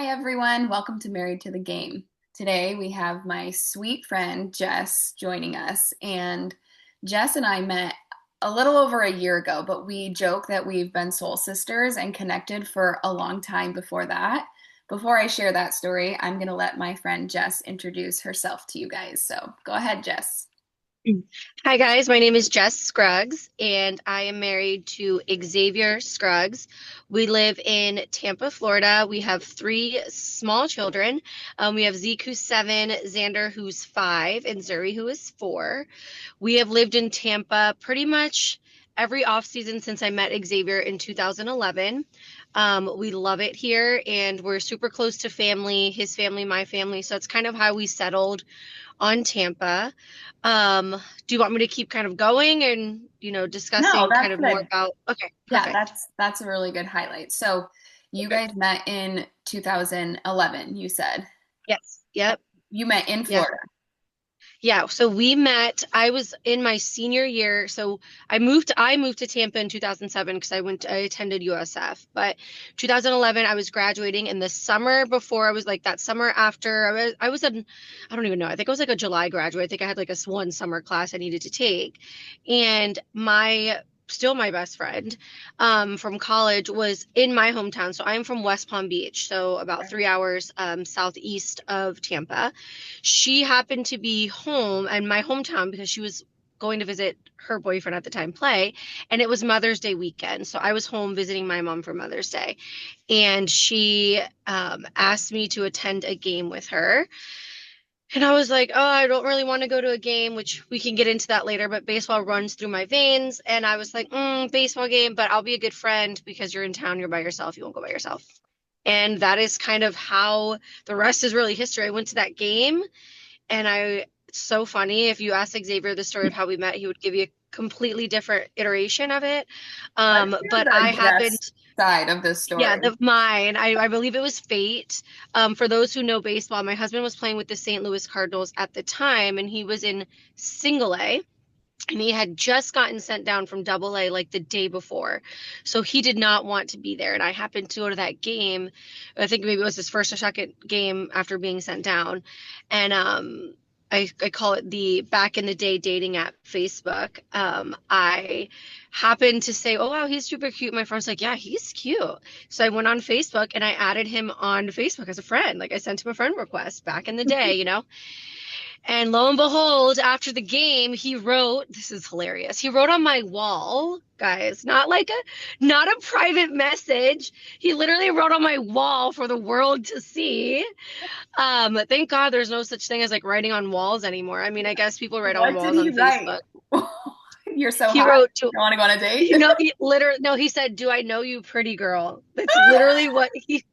Hi, everyone. Welcome to Married to the Game. Today we have my sweet friend Jess joining us. And Jess and I met a little over a year ago, but we joke that we've been soul sisters and connected for a long time before that. Before I share that story, I'm going to let my friend Jess introduce herself to you guys. So go ahead, Jess. Hi guys, my name is Jess Scruggs and I am married to Xavier Scruggs. We live in Tampa, Florida. We have three small children. We have Zeke who's 7, Xander who's 5, and Zuri who is 4. We have lived in Tampa pretty much every off season since I met Xavier in 2011. We love it here and we're super close to family, his family, my family. So it's kind of how we settled on Tampa. Do you want me to keep kind of going and, No, discussing kind that's of more good. about, okay, Yeah, perfect. that's a really good highlight. So you guys Perfect. met in 2011, you said. Yes. Yep. You met in Yeah. Florida. Yeah, so we met, I was in my senior year. So I moved to Tampa in 2007 because I attended USF. But 2011 I was graduating, and the summer before, I was like that summer after, I don't even know. I think I was like a July graduate. I think I had like one summer class I needed to take. And my still my best friend from college was in my hometown. So I'm from West Palm Beach, so about 3 hours southeast of Tampa. She happened to be home in my hometown because she was going to visit her boyfriend at the time, Play, and it was Mother's Day weekend. So I was home visiting my mom for Mother's Day, and she asked me to attend a game with her. And I was like, oh, I don't really want to go to a game, which we can get into that later, but baseball runs through my veins. And I was like, baseball game, but I'll be a good friend because you're in town, you're by yourself, you won't go by yourself. And that is kind of how the rest is really history. I went to that game, and it's so funny. If you ask Xavier the story of how we met, he would give you a completely different iteration of it. Let's hear But I the happened, Jess side of this yeah, story. the mine. I believe it was fate. For those who know baseball, my husband was playing with the St. Louis Cardinals at the time, and he was in Single A. And he had just gotten sent down from Double A like the day before. So he did not want to be there. And I happened to go to that game. I think maybe it was his first or second game after being sent down. And I call it the back in the day dating app Facebook. I happened to say, oh, wow, he's super cute. My friend's like, yeah, he's cute. So I went on Facebook and I added him on Facebook as a friend. Like I sent him a friend request back in the day. And lo and behold, after the game, he wrote, this is hilarious. He wrote on my wall, guys, not a private message. He literally wrote on my wall for the world to see. Thank God there's no such thing as like writing on walls anymore. I mean, I guess people write on What did walls he on write? Facebook. You're so He hot. wrote to, You want to go on a date? he literally, no, he said, do I know you, pretty girl? That's literally what he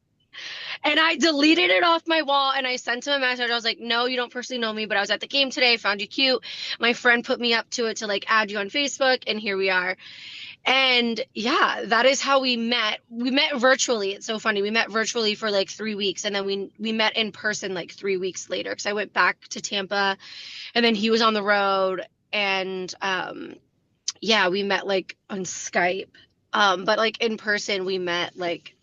And I deleted it off my wall and I sent him a message. I was like, no, you don't personally know me, but I was at the game today, found you cute. My friend put me up to it to like add you on Facebook, and here we are. And yeah, that is how we met. We met virtually. It's so funny. We met virtually for like 3 weeks, and then we met in person like 3 weeks later because I went back to Tampa, and then he was on the road. And yeah, we met like on Skype. But like in person, we met like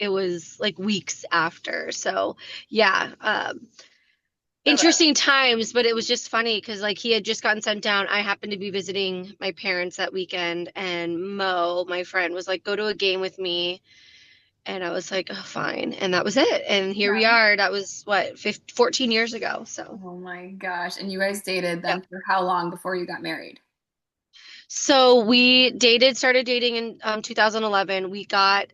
it was like weeks after. So yeah, So that- interesting times, but it was just funny because like he had just gotten sent down. I happened to be visiting my parents that weekend, and Mo, my friend, was like, go to a game with me. And I was like, oh, fine. And that was it. And here we yeah. are. That was what, 14 years ago. So, Oh my gosh. And you guys dated yeah. then for how long before you got married? So started dating in 2011. We got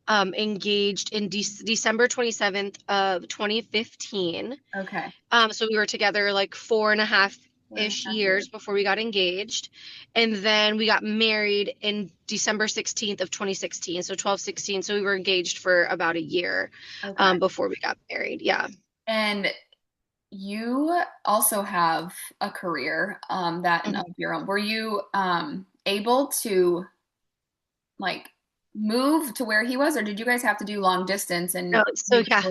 engaged in December 27th of 2015. Okay. So we were together like four and a half Four and ish a half years. years before we got engaged. And then we got married in December 16th of 2016. So 12, 16. So we were engaged for about a year Okay. before we got married. Yeah. And you also have a career that and of Mhm. your own. Were you able to like move to where he was, or did you guys have to do long distance and No, so yeah.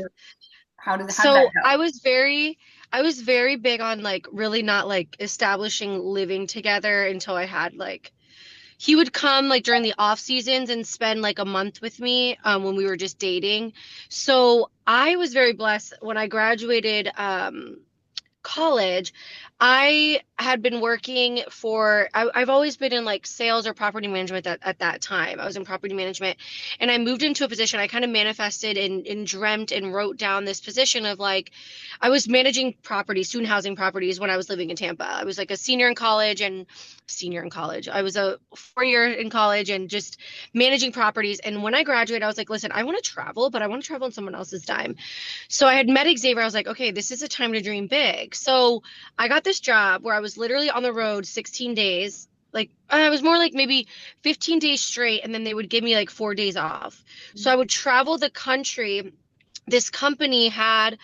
how did that So go? I was very big on like really not like establishing living together until I had like he would come like during the off seasons and spend like a month with me when we were just dating. So I was very blessed when I graduated college. I had been working I've always been in like sales or property management at that time. I was in property management and I moved into a position. I kind of manifested and dreamt and wrote down this position of like, I was managing properties, student housing properties when I was living in Tampa. I was like a senior in college and senior in college. I was a 4 year in college and just managing properties. And when I graduated, I was like, listen, I want to travel, but I want to travel on someone else's dime. So I had met Xavier. I was like, okay, this is a time to dream big. So I got this job where I was literally on the road 16 days. Like I was more like maybe 15 days straight, and then they would give me like 4 days off. So I would travel the country. This company had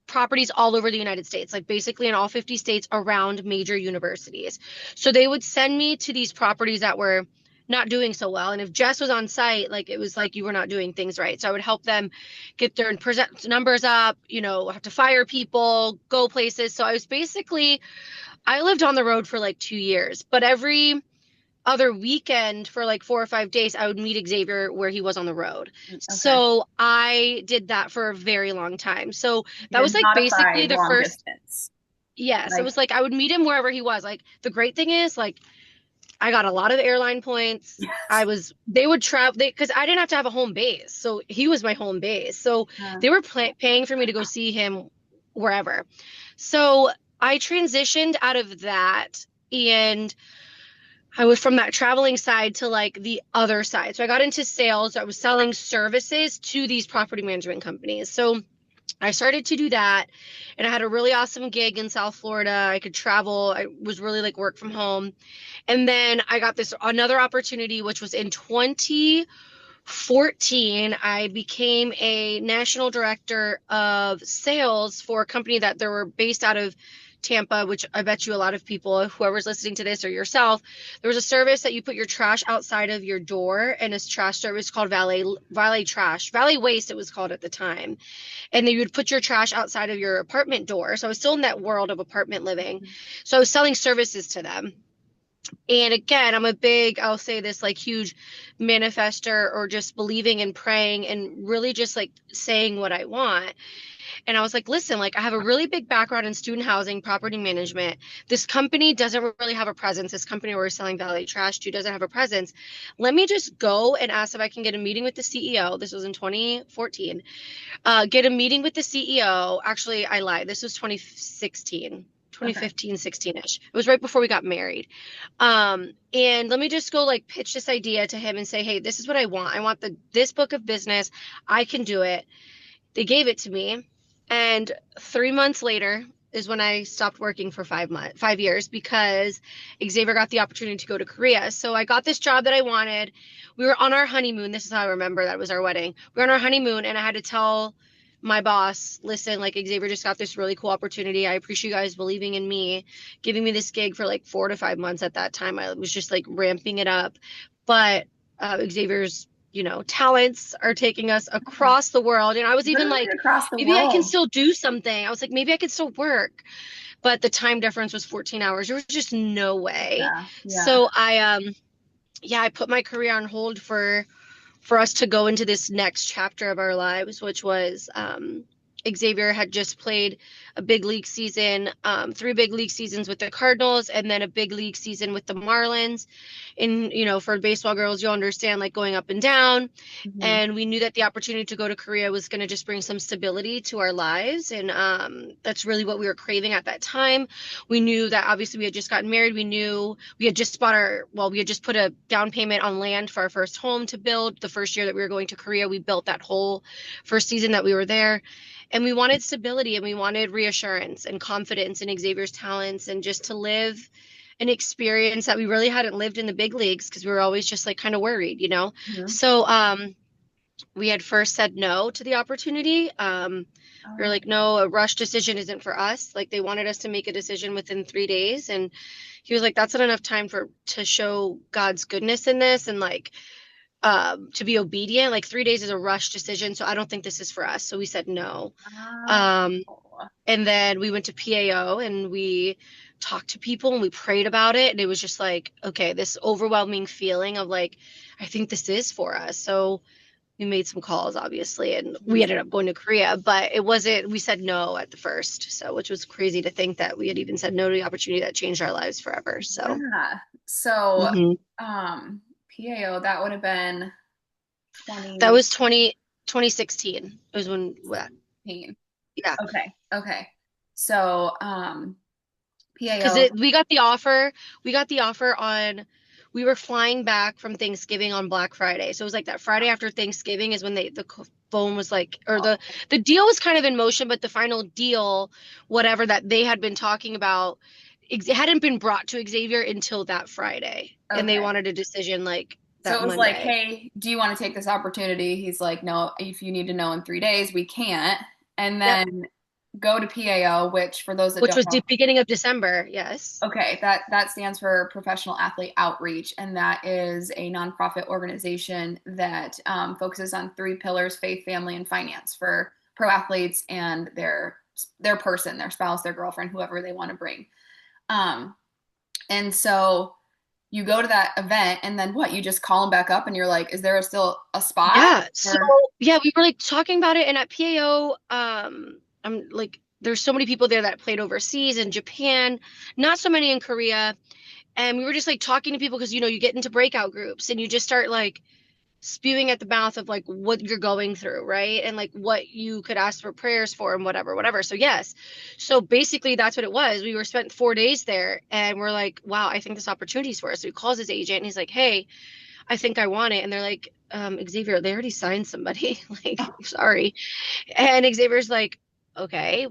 properties all over the United States, like basically in all 50 states around major universities. So they would send me to these properties that were not doing so well. And if Jess was on site, like it was like you were not doing things right. So I would help them get their numbers up, have to fire people, go places. So I lived on the road for like 2 years, but every other weekend for like 4 or 5 days, I would meet Xavier where he was on the road. Okay. So I did that for a very long time. So You that was did like basically modified the long first, distance. yes, it Like, was like I would meet him wherever he was. Like the great thing is, like, I got a lot of airline points. They would travel, because I didn't have to have a home base. So he was my home base. So uh, they were paying for me to go see him wherever. So I transitioned out of that and I was from that traveling side to like the other side. So I got into sales. I was selling services to these property management companies. So I started to do that and I had a really awesome gig in South Florida. I could travel. I was really like work from home. And then I got this another opportunity, which was in 2014. I became a national director of sales for a company that they were based out of Tampa, which I bet you a lot of people, whoever's listening to this or yourself, there was a service that you put your trash outside of your door, and this trash service called Valet Waste, it was called at the time. And then you would put your trash outside of your apartment door. So I was still in that world of apartment living. So I was selling services to them. And again, I'll say this, like huge manifester or just believing and praying and really just like saying what I want. And I was like, listen, like I have a really big background in student housing, property management. This company doesn't really have a presence. This company where we're selling valet trash to doesn't have a presence. Let me just go and ask if I can get a meeting with the CEO. This was in 2014. Get a meeting with the CEO. Actually, I lied. This was 2016. okay. 2015, 16-ish. It was right before we got married. And let me just go like pitch this idea to him and say, hey, this is what I want. I want this book of business. I can do it. They gave it to me. And 3 months later is when I stopped working for 5 years because Xavier got the opportunity to go to Korea. So I got this job that I wanted. We were on our honeymoon. This is how I remember that was our wedding. We were on our honeymoon and I had to tell my boss, listen, like Xavier just got this really cool opportunity. I appreciate you guys believing in me, giving me this gig for like 4 to 5 months at that time. I was just like ramping it up. But Xavier's talents are taking us across the world. And I was even Literally like, across the maybe I can world. still do something. I was like, maybe I could still work. But the time difference was 14 hours. There was just no way. Yeah, yeah. So I put my career on hold for us to go into this next chapter of our lives, which was Xavier had just played a big league season, 3 big league seasons with the Cardinals, and then a big league season with the Marlins. And, for baseball girls, you'll understand like going up and down. Hmm. And we knew that the opportunity to go to Korea was going to just bring some stability to our lives. And that's really what we were craving at that time. We knew that obviously we had just gotten married. We knew we had just we had just put a down payment on land for our first home to build. The first year that we were going to Korea, we built that whole first season that we were there. And we wanted stability and we wanted reassurance and confidence in Xavier's talents and just to live an experience that we really hadn't lived in the big leagues because we were always just like kind of worried. Hmm. So we had first said no to the opportunity. We were Oh, like, no, a rush decision isn't for us. Like they wanted us to make a decision within 3 days. And he was like, that's not enough time to show God's goodness in this and like to be obedient. Like 3 days is a rush decision. So I don't think this is for us. So we said no. wow. Um, and then we went to PAO and we talked to people and we prayed about it. And it was just like, okay, this overwhelming feeling of like, I think this is for us. So we made some calls, obviously, and we ended up going to Korea, but it wasn't, we said no at the first. So, which was crazy to think that we had even said no to the opportunity that changed our lives forever. So, Yeah. So, mhm. PAO, that would have been That 2018. was 2016. It was when, yeah. Okay. Okay. So, Because PAO. we got the offer on, we were flying back from Thanksgiving on Black Friday. So it was like that Friday after Thanksgiving is when phone was like, or the deal was kind of in motion, but the final deal, whatever that they had been talking about, it hadn't been brought to Xavier until that Friday. And they Okay. wanted a decision like So that it was like, Monday. hey, do you want to take this opportunity? He's like, no, if you need to know in 3 days, we can't. And Yep. then go to PAO, which for those that Which don't was know, the beginning of December. Yes. okay, that stands for Professional Athlete Outreach, and that is a nonprofit organization that focuses on three pillars: faith, family, and finance for pro athletes and their person, their spouse, their girlfriend, whoever they want to bring. Um, and so you go to that event, and then what? You just call them back up, and you're like, "Is there still a spot?" Yeah. So Or yeah, we were like talking about it, and at PAO, I'm like, there's so many people there that played overseas in Japan, not so many in Korea, and we were just like talking to people because you get into breakout groups and you just start like spewing at the mouth of like what you're going through, right? And like what you could ask for prayers for and whatever, whatever. So yes. So basically that's what it was. We were spent 4 days there and we're like, wow, I think this opportunity is for us. So he calls his agent and he's like, hey, I think I want it. And they're like, Xavier, they already signed somebody. Like, sorry. And Xavier's like, okay,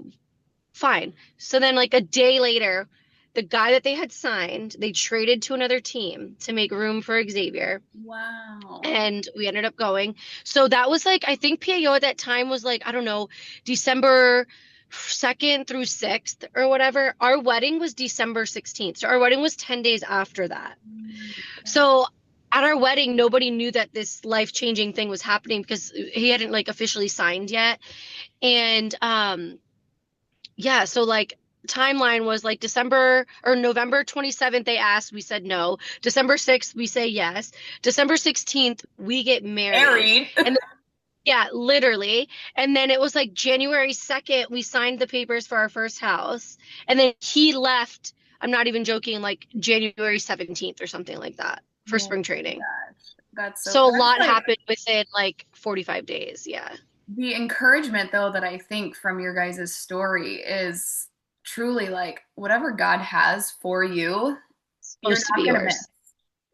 fine. So then, like, a day later, the guy that they had signed, they traded to another team to make room for Xavier. wow, And we ended up going. So that was like, I think PAO at that time was like, I don't know, December 2nd through 6th or whatever. Our wedding was December 16th. So our wedding was 10 days after that. So at our wedding, nobody knew that this life-changing thing was happening because he hadn't like officially signed yet. And yeah, so like timeline was like December or November 27th they asked, we said no. December 6th we say yes. December 16th we get married. married. And yeah, literally. And then it was like January 2nd we signed the papers for our first house. And then he left, I'm not even joking, like January 17th or something like that for Oh spring my training. gosh, So a that's lot like happened within like 45 days. Yeah. the encouragement though that I think from your guys' story is truly like whatever God has for you, you're Supposed to be not gonna miss.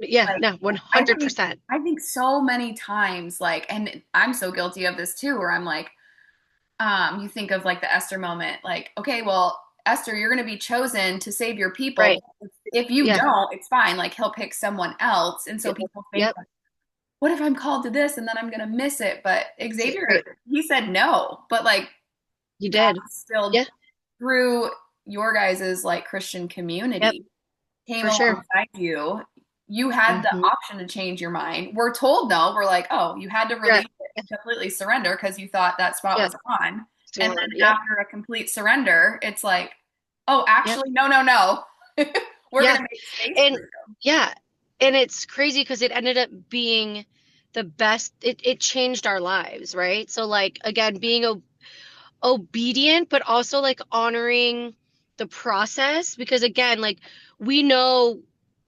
yours. Yeah, Like no, I think 100%. I think so many times, like, and I'm so guilty of this too, where I'm like, you think of like the Esther moment, like, okay, well, Esther, you're gonna be chosen to save your people. Right. If you Yeah. don't, it's fine. Like he'll pick someone else. And so Yep. people think Yep. like, what if I'm called to this and then I'm gonna miss it? But Xavier, Right. he said no. But like You God did. still Yeah. through your guys's like Christian Yep. community came For sure. alongside you. You had the Hmm. option to change your mind. We're told no. We're like, oh, you had to Yeah. release it and completely surrender because you thought that spot Yeah. was on. And So, then yep. after a complete surrender, it's like, oh, Yep. actually, no, no, no. We're Yeah. gonna make space for And you. yeah. And it's crazy because it ended up being the best. It changed our lives, right? So, like, again, being obedient, but also like honoring the process because again, like we know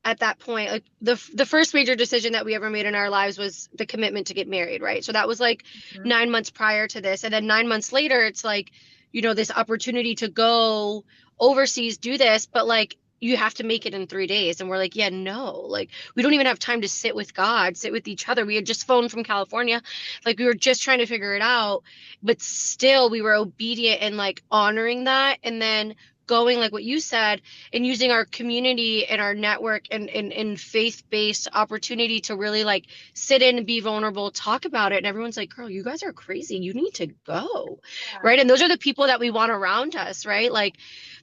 at that point, like the first major decision that we ever made in our lives was the commitment to get married, right? So that was like Mhm. 9 months prior to this, and then 9 months later, it's like this opportunity to go overseas, do this, but like you have to make it in 3 days. And we're like, yeah, no, like we don't even have time to sit with God, sit with each other. We had just phoned from California. Like we were just trying to figure it out, but still we were obedient and like honoring that. And then going like what you said and using our community and our network and faith-based opportunity to really like sit in and be vulnerable, talk about it. And everyone's like, girl, you guys are crazy. You need to go. Yeah. Right. And those are the people that we want around us, right? Like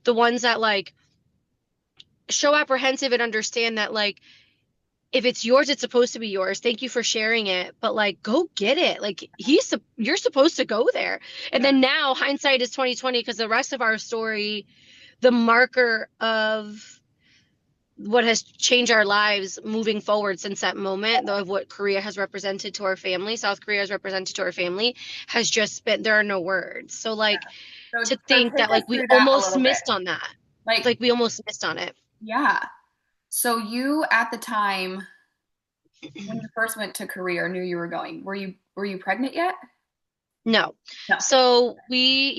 the ones that like show apprehensive and understand that like if it's yours, it's supposed to be yours. Thank you for sharing it, but like go get it. Like you're supposed to go there. And Yeah. then now hindsight is 2020 because the rest of our story, the marker of what has changed our lives moving forward since that moment, though, of what Korea has represented to our family, South Korea has represented to our family, has just been, there are no words. So like So to so think take that us like we through that a almost little bit. missed on that. Like, Like we almost missed on it. yeah. So you at the time when you first went to Korea or knew you were going, were you pregnant yet? No. No. So we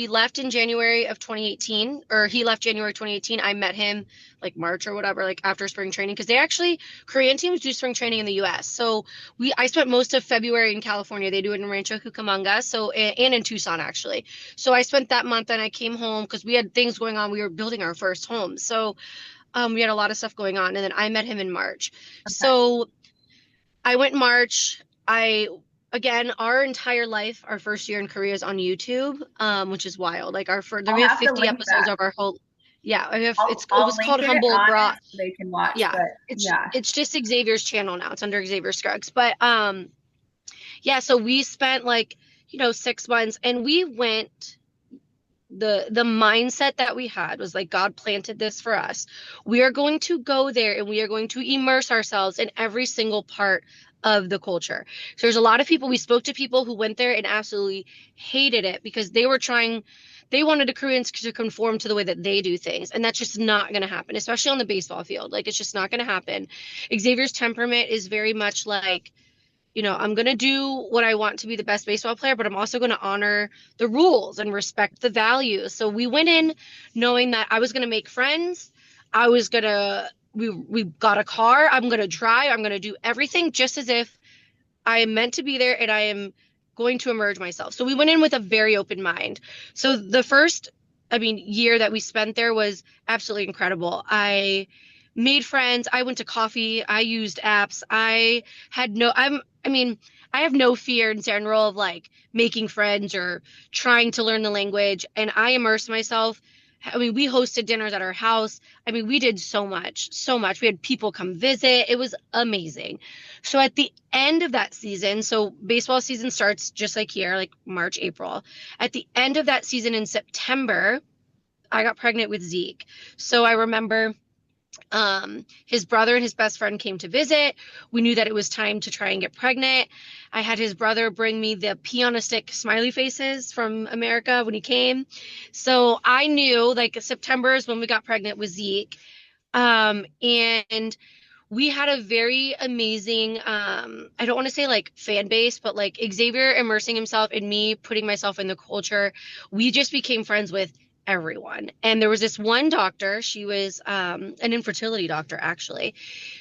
left in January of 2018, or he left January 2018. I met him like March or whatever, like after spring training, because they actually, Korean teams do spring training in the US. So I spent most of February in California. They do it in Rancho Cucamonga, so, and in Tucson actually. So I spent that month and I came home because we had things going on. We were building our first home. So, we had a lot of stuff going on. And then I met him in March. Okay. So I went March. I Again, our entire life, our first year in Korea is on YouTube, which is wild. Like our first, I'll we have have to 50 link episodes that. of our whole. Yeah, I have. It I'll was link called it Humble on Bra. it so they can watch. Yeah, But it's yeah. it's just Xavier's channel now. It's under Xavier Scruggs. But yeah. So we spent like 6 months, and we went. The mindset that we had was like God planted this for us. We are going to go there and we are going to immerse ourselves in every single part of the culture. So there's a lot of people, we spoke to people who went there and absolutely hated it because they wanted the Koreans to conform to the way that they do things, and that's just not going to happen, especially on the baseball field. Like it's just not going to happen. Xavier's temperament is very much like, I'm going to do what I want to be the best baseball player, but I'm also going to honor the rules and respect the values. So we went in knowing that I was going to make friends. I was going to, we got a car. I'm going to drive. I'm going to do everything just as if I am meant to be there and I am going to emerge myself. So we went in with a very open mind. So the first, year that we spent there was absolutely incredible. I made friends. I went to coffee. I used apps. I have no fear in general of like making friends or trying to learn the language. And I immersed myself. We hosted dinners at our house. We did so much, so much. We had people come visit. It was amazing. So at the end of that season, so baseball season starts just like here, like March, April. At the end of that season in September, I got pregnant with Zeke. So I remember his brother and his best friend came to visit. We knew that it was time to try and get pregnant. I had his brother bring me the pea on a stick smiley faces from America when he came. So I knew like September is when we got pregnant with Zeke. And we had a very amazing I don't want to say like fan base, but like Xavier immersing himself in me, putting myself in the culture. We just became friends with everyone. And there was this one doctor, she was an infertility doctor actually.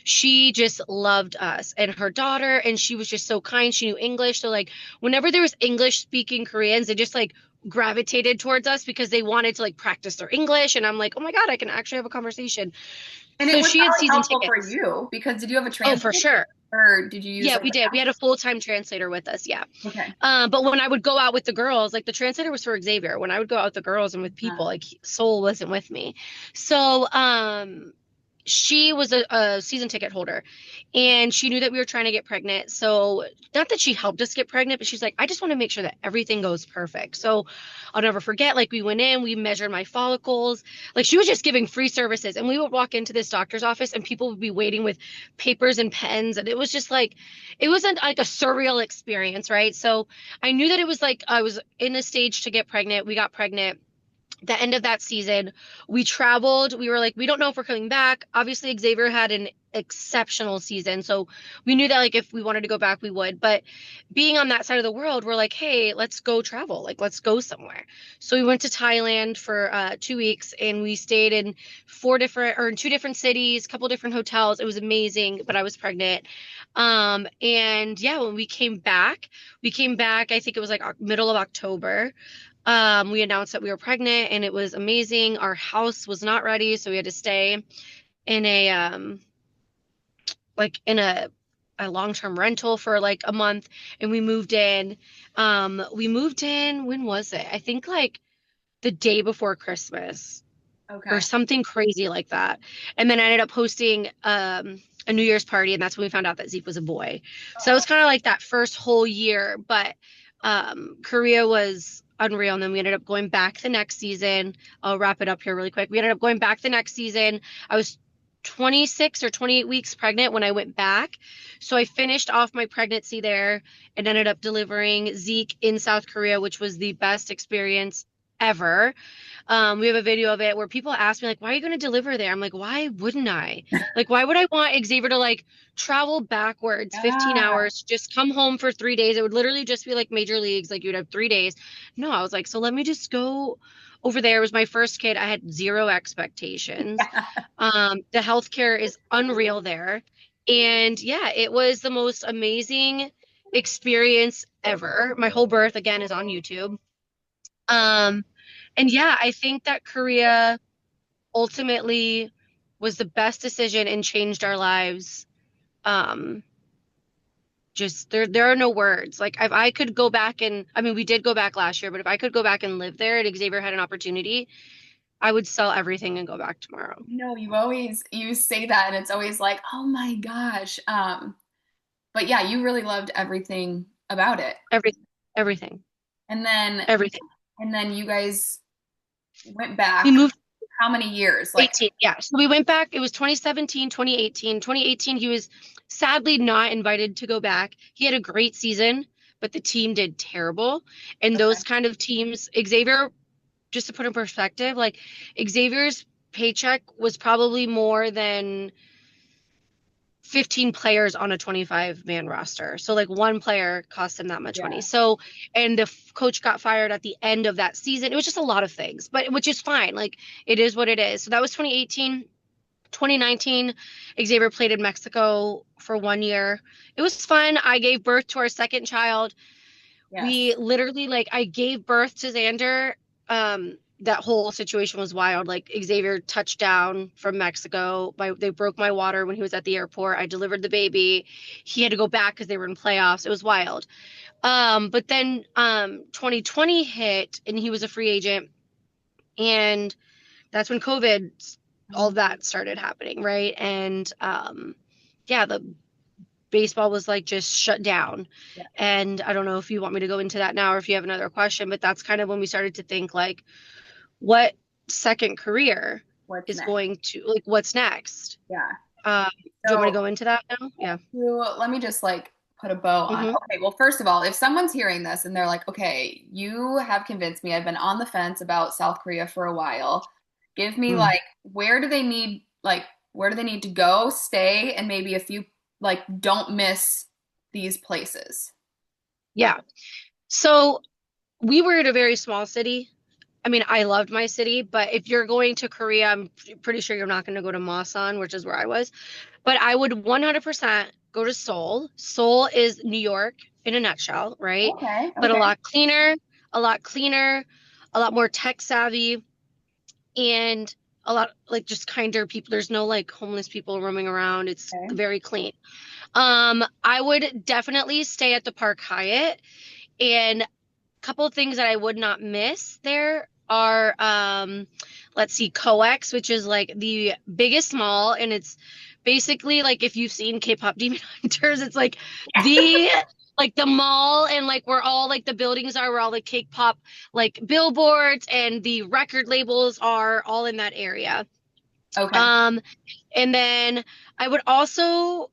She just loved us and her daughter, and she was just so kind. She knew English, so like whenever there was English speaking Koreans, they just like gravitated towards us because they wanted to like practice their English. And I'm like, oh my God, I can actually have a conversation. And it So was she had probably season helpful for tickets. you because did you have a Oh, for translator sure. or did you use Yeah, like we did. an We had a full-time translator with us. Yeah. app? Okay. But when I would go out with the girls, like the translator was for Xavier. When I would go out with the girls and with Uh, people, like Soul wasn't with me. So, she was a season ticket holder and she knew that we were trying to get pregnant. So, not that she helped us get pregnant, but she's like, I just want to make sure that everything goes perfect. So, I'll never forget, like, we went in, we measured my follicles. Like, she was just giving free services. And we would walk into this doctor's office and people would be waiting with papers and pens. And it was just like, it wasn't like a surreal experience, right? So, I knew that it was like I was in a stage to get pregnant. We got pregnant the end of that season. We traveled. We were like, we don't know if we're coming back. Obviously, Xavier had an exceptional season. So we knew that like if we wanted to go back, we would. But being on that side of the world, we're like, hey, let's go travel. Like, let's go somewhere. So we went to Thailand for 2 weeks and we stayed in in two different cities, a couple different hotels. It was amazing, but I was pregnant. And yeah, when we came back, I think it was like middle of October. We announced that we were pregnant and it was amazing. Our house was not ready, so we had to stay in a long-term rental for like a month, and we moved in. When was it? I think like the day before Christmas or okay. something crazy like that. And then I ended up hosting a New Year's party, and that's when we found out that Zeke was a boy. So it Oh, was kind of like that first whole year, but Korea was unreal. And then we ended up going back the next season. I'll wrap it up here really quick. We ended up going back the next season. I was 26 or 28 weeks pregnant when I went back. So I finished off my pregnancy there and ended up delivering Zeke in South Korea, which was the best experience ever. We have a video of it where people ask me, like, why are you going to deliver there? I'm like, why wouldn't I? Like, why would I want Xavier to like travel backwards 15 Yeah. hours, just come home for 3 days? It would literally just be like major leagues. Like, you'd have 3 days. No, I was like, so let me just go over there. It was my first kid. I had zero expectations. The healthcare is unreal there. And yeah, it was the most amazing experience ever. My whole birth, again, is on YouTube. Um, and yeah, I think that Korea ultimately was the best decision and changed our lives. Um, just there are no words. Like if I could go back and I mean we did go back last year, but if I could go back and live there and Xavier had an opportunity, I would sell everything and go back tomorrow. No, you say that and it's always like, oh my gosh. But yeah, you really loved everything about it. Everything, everything, And then everything. and then you guys went We back moved how many years? Like, 18. Yeah. So we went back. It was 2017, 2018. 2018, he was sadly not invited to go back. He had a great season, but the team did terrible. And okay, those kind of teams, Xavier, just to put in perspective, like Xavier's paycheck was probably more than 15 players on a 25-man roster. So like one player cost him that much money. yeah, So and the coach got fired at the end of that season. It was just a lot of things, but which is fine. Like it is what it is. So that was 2018. 2019, Xavier played in Mexico for 1 year. It was fun. I gave birth to our second child. We yes, literally like I gave birth to Xander. That whole situation was wild. Like Xavier touched down from Mexico. They broke my water when he was at the airport. I delivered the baby. He had to go back because they were in playoffs. It was wild. But then 2020 hit and he was a free agent, and that's when COVID, all of mhm, that started happening, right? And yeah, the baseball was like just shut down. yeah. And I don't know if you want me to go into that now or if you have another question, but that's kind of when we started to think like, what second career What's is next? going to like what's next? Yeah. Do you want me to So go into that now? Yeah. let me just like put a bow on. Mm-hmm. Okay, well, first of all, if someone's hearing this and they're like, okay, you have convinced me, I've been on the fence about South Korea for a while. Give me Mm. like, where do they need to go, stay, and maybe a few, like, don't miss these places. Yeah. So we were in a very small city. I mean, I loved my city, but if you're going to Korea, I'm pretty sure you're not going to go to Masan, which is where I was. But I would 100% go to Seoul. Seoul is New York in a nutshell, right? Okay, But okay, a lot cleaner, a lot more tech savvy, and a lot like just kinder people. There's no like homeless people roaming around. It's okay. very clean. I would definitely stay at the Park Hyatt, and a couple of things that I would not miss there are let's see, COEX, which is like the biggest mall, and it's basically like if you've seen K-pop Demon Hunters, it's the like the mall and like where all like the buildings are, where all the K-pop like billboards and the record labels are all in that area. Okay. Um, and then I would also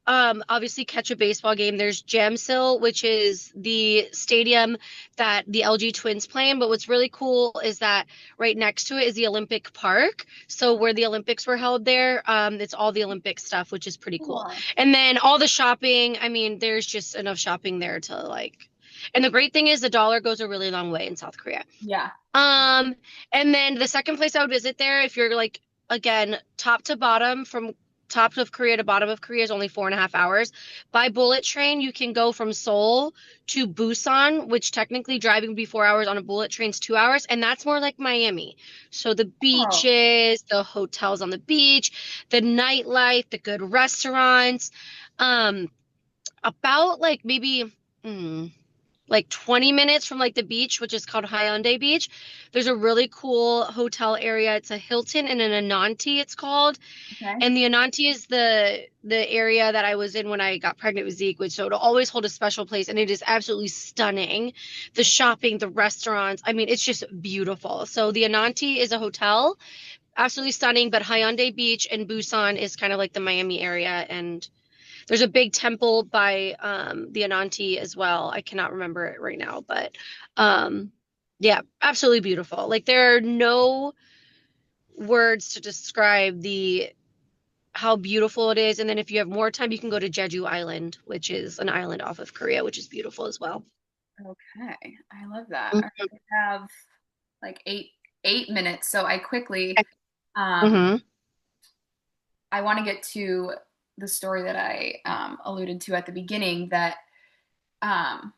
obviously catch a baseball game. There's Jamsil, which is the stadium that the LG Twins play in. But what's really cool is that right next to it is the Olympic Park. So where the Olympics were held there, it's all the Olympic stuff, which is pretty cool. Cool. And then all the shopping, I mean, there's just enough shopping there to like. And the great thing is the dollar goes a really long way in South Korea. Yeah. Um, and then the second place I would visit there, if you're like, again, top to bottom, from top of Korea to bottom of Korea is only 4.5 hours. By bullet train, you can go from Seoul to Busan, which technically driving would be 4 hours. On a bullet train's 2 hours, and that's more like Miami. So the Oh, beaches, the hotels on the beach, the nightlife, the good restaurants. Um, about like maybe. like 20 minutes from like the beach, which is called Hyundai Beach. There's a really cool hotel area. It's a Hilton and an Ananti, it's called. Okay. And the Ananti is the area that I was in when I got pregnant with Zeke, which so it'll always hold a special place, and it is absolutely stunning. The shopping, the restaurants, I mean, it's just beautiful. So the Ananti is a hotel, absolutely stunning, but Hyundai Beach and Busan is kind of like the Miami area, and there's a big temple by the Ananti as well. I cannot remember it right now, but um, yeah, absolutely beautiful. Like there are no words to describe the how beautiful it is. And then if you have more time, you can go to Jeju Island, which is an island off of Korea, which is beautiful as well. Okay. I love that. All right, Mhm. we have like 8 minutes, so I quickly um Hmm. I want to get to the story that I alluded to at the beginning that um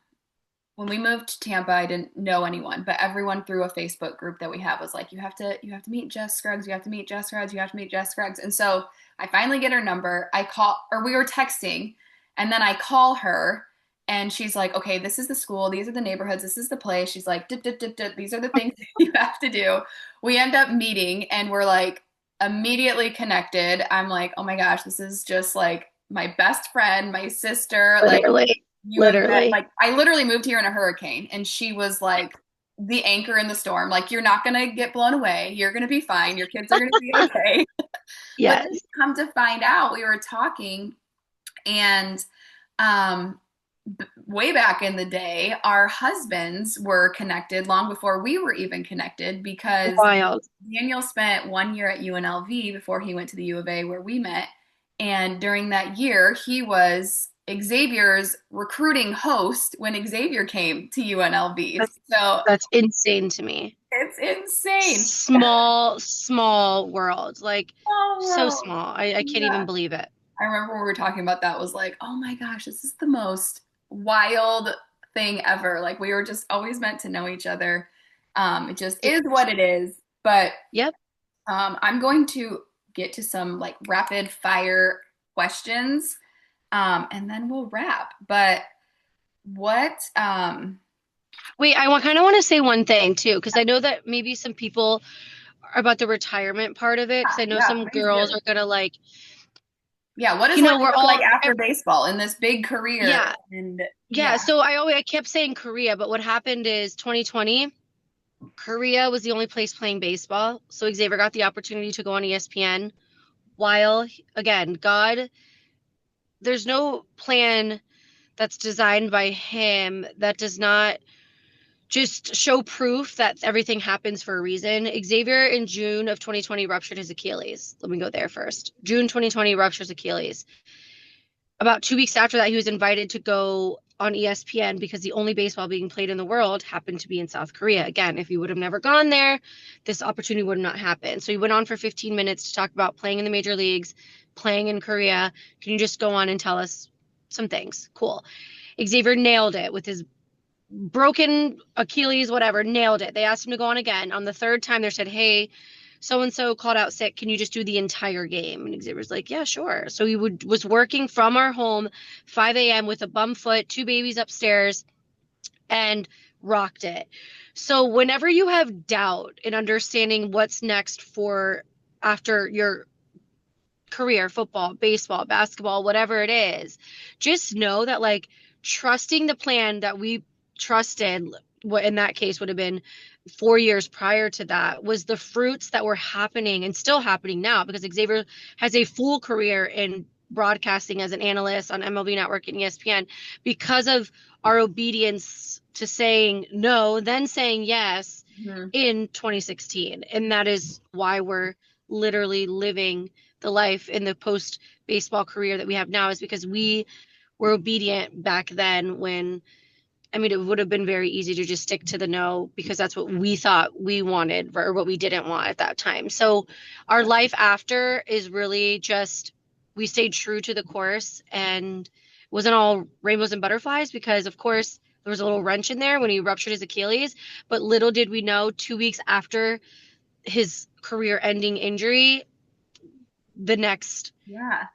when we moved to Tampa, I didn't know anyone, but everyone through a Facebook group that we have was like, you have to meet Jess Scruggs, you have to meet Jess Scruggs, you have to meet Jess Scruggs. And so I finally get her number. I call, or we were texting, and then I call her, and she's like, okay, this is the school, these are the neighborhoods, this is the place. She's like, dip, dip, dip, dip, these are the things you have to do. We end up meeting, and we're like immediately connected. I'm like, oh my gosh, this is just like my best friend, my sister. Like, Literally, you have met, literally. like, I literally moved here in a hurricane, and she was like the anchor in the storm. Like, you're not gonna get blown away. You're gonna be fine. Your kids are gonna be okay. But then Yes. come to find out, we were talking, and um, way back in the day, our husbands were connected long before we were even connected because Wild. Daniel spent 1 year at UNLV before he went to the U of A where we met. And during that year, he was Xavier's recruiting host when Xavier came to UNLV. That's So that's insane to me. it's insane. Small world. Like Oh, so well, small. I can't even yeah. believe it. I remember when we were talking about that, was like, oh my gosh, this is the most wild thing ever. Like, we were just always meant to know each other. It just It, is what it is. But yep. I'm going to get to some like rapid fire questions, and then we'll wrap. But what? Wait, I kind of want to say one thing too, because I know that maybe some people are about the retirement part of it, because I know Yeah, some please girls do. are gonna like, Yeah, what does life we're look like all, after baseball in this big career? yeah, And yeah. yeah, So I kept saying Korea, but what happened is 2020, Korea was the only place playing baseball. So Xavier got the opportunity to go on ESPN. While again, God, there's no plan that's designed by him that does not just show proof that everything happens for a reason. Xavier in June of 2020 ruptured his Achilles. Let me go there first. June 2020 ruptures Achilles. About 2 weeks after that, he was invited to go on ESPN because the only baseball being played in the world happened to be in South Korea. Again, if he would have never gone there, this opportunity would not happen. So he went on for 15 minutes to talk about playing in the major leagues, playing in Korea. Can you just go on and tell us some things? Cool. Xavier nailed it with his broken Achilles, whatever, nailed it. They asked him to go on again. On the third time, they said, hey, so and so called out sick. Can you just do the entire game? And Xavier's like, yeah, sure. So was working from our home, 5 a.m. with a bum foot, two babies upstairs, and rocked it. So whenever you have doubt in understanding what's next for after your career, football, baseball, basketball, whatever it is, just know that like trusting the plan that we trusted, what in that case would have been 4 years prior to that, was the fruits that were happening and still happening now, because Xavier has a full career in broadcasting as an analyst on MLB Network and ESPN because of our obedience to saying no, then saying yes mhm. in 2016. And that is why we're literally living the life in the post baseball career that we have now, is because we were obedient back then when, I mean, it would have been very easy to just stick to the no because that's what we thought we wanted or what we didn't want at that time. So our life after is really just we stayed true to the course, and it wasn't all rainbows and butterflies because, of course, there was a little wrench in there when he ruptured his Achilles. But little did we know, 2 weeks after his career ending injury, the next Yeah.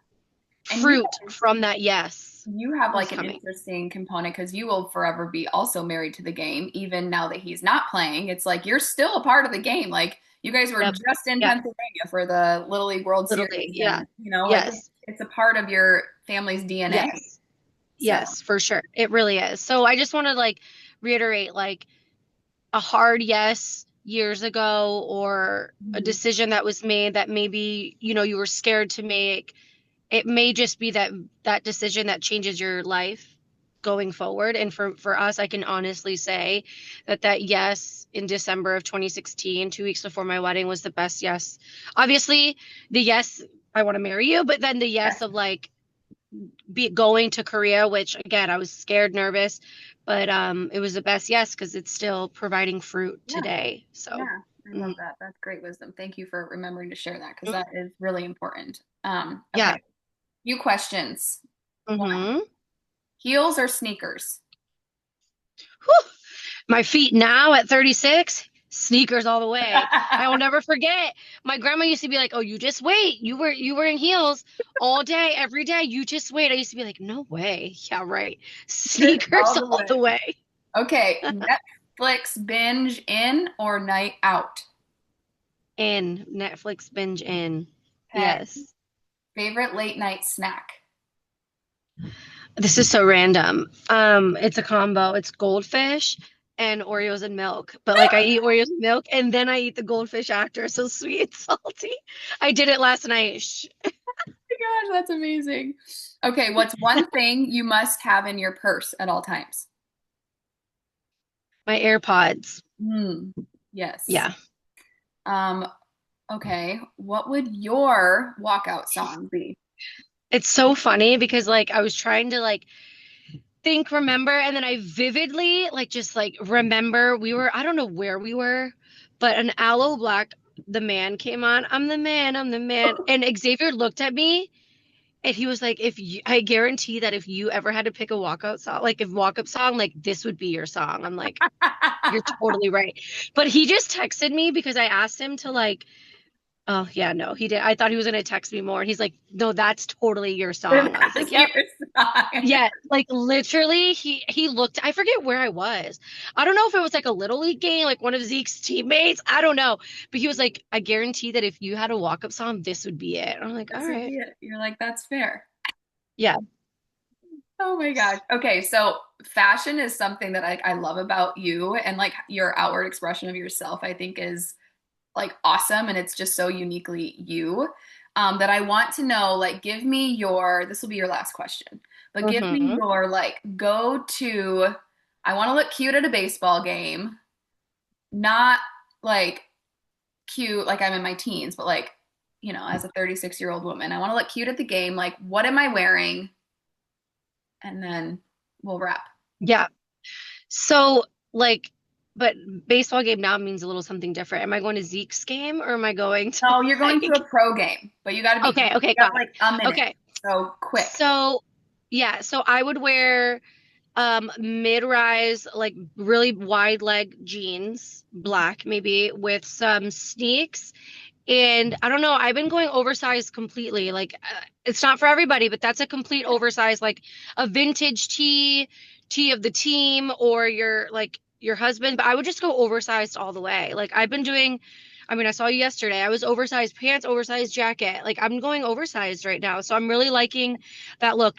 And you fruit from that yes you have is like an coming. interesting component because you will forever be also married to the game, even now that he's not playing. It's like you're still a part of the game. Like you guys were Yep. just in Yep. Pennsylvania for the Little League World Literally. Series, Yeah. and like Yes. it's a part of your family's DNA. Yes. So, Yes, for sure. It really is. So I just want to like reiterate like a hard yes years ago or a mhm. decision that was made that maybe, you were scared to make. It may just be that decision that changes your life going forward. And for us, I can honestly say that yes in December of 2016, 2 weeks before my wedding, was the best yes. Obviously, the yes, I want to marry you, but then the yes Yes. of like be going to Korea, which again I was scared, nervous, but it was the best yes because it's still providing fruit Yeah. today. So Yeah. I mm, love that. That's great wisdom. Thank you for remembering to share that because that is really important. yeah. Okay. Few questions. One, Hmm. heels or sneakers? My feet now at 36, sneakers all the way. I will never forget. My grandma used to be like, "Oh, you just wait. You were in heels all day, every day. You just wait." I used to be like, "No way." Yeah, right. All Sneakers the all the way. way. Okay, Netflix binge in or night out? In Netflix binge in. Okay. Yes. Favorite late night snack? This is so random. It's a combo. It's goldfish and Oreos and milk. But like I eat Oreos and milk and then I eat the goldfish after. So sweet and salty. I did it last night. Oh my gosh, that's amazing. Okay, what's one thing you must have in your purse at all times? My AirPods. Hmm. Yes. Yeah. Um, okay, what would your walkout song be? It's so funny because like I was trying to like think, remember, and then I vividly like just like remember I don't know where we were, but an Aloe Black, the man came on. I'm the man, I'm the man. And Xavier looked at me and he was like, I guarantee that if you ever had to pick a walkout song, like if walk up song, like this would be your song. I'm like, you're totally right. But he just texted me because I asked him to like, oh yeah, no, he did. I thought he was gonna text me more. And he's like, no, that's totally your song. I was like, That's your yep. song. Yeah, like literally he looked, I forget where I was. I don't know if it was like a little league game, like one of Zeke's teammates. I don't know. But he was like, I guarantee that if you had a walk-up song, this would be it. I'm like, all This would right. be it. You're like, that's fair. Yeah. Oh my gosh. Okay, so fashion is something that I love about you and like your outward expression of yourself, I think is like awesome and it's just so uniquely you. That I want to know, like, give me your, this will be your last question, but give me Mm-hmm. your like go to, I want to look cute at a baseball game, not like cute like I'm in my teens, but like, as a 36-year-old woman, I want to look cute at the game. Like, what am I wearing? And then we'll wrap. Yeah. So like, but baseball game now means a little something different. Am I going to Zeke's game or am I going to No, you're going to like a pro game, but you okay, okay, got got it. like a minute. Okay. So quick. So yeah, so I would wear mid-rise like really wide leg jeans, black maybe with some sneaks. And I don't know, I've been going oversized completely. Like it's not for everybody, but that's a complete oversized like a vintage tee of the team or your husband, but I would just go oversized all the way. Like I've been doing, I mean, I saw you yesterday. I was oversized pants, oversized jacket. Like I'm going oversized right now. So I'm really liking that look.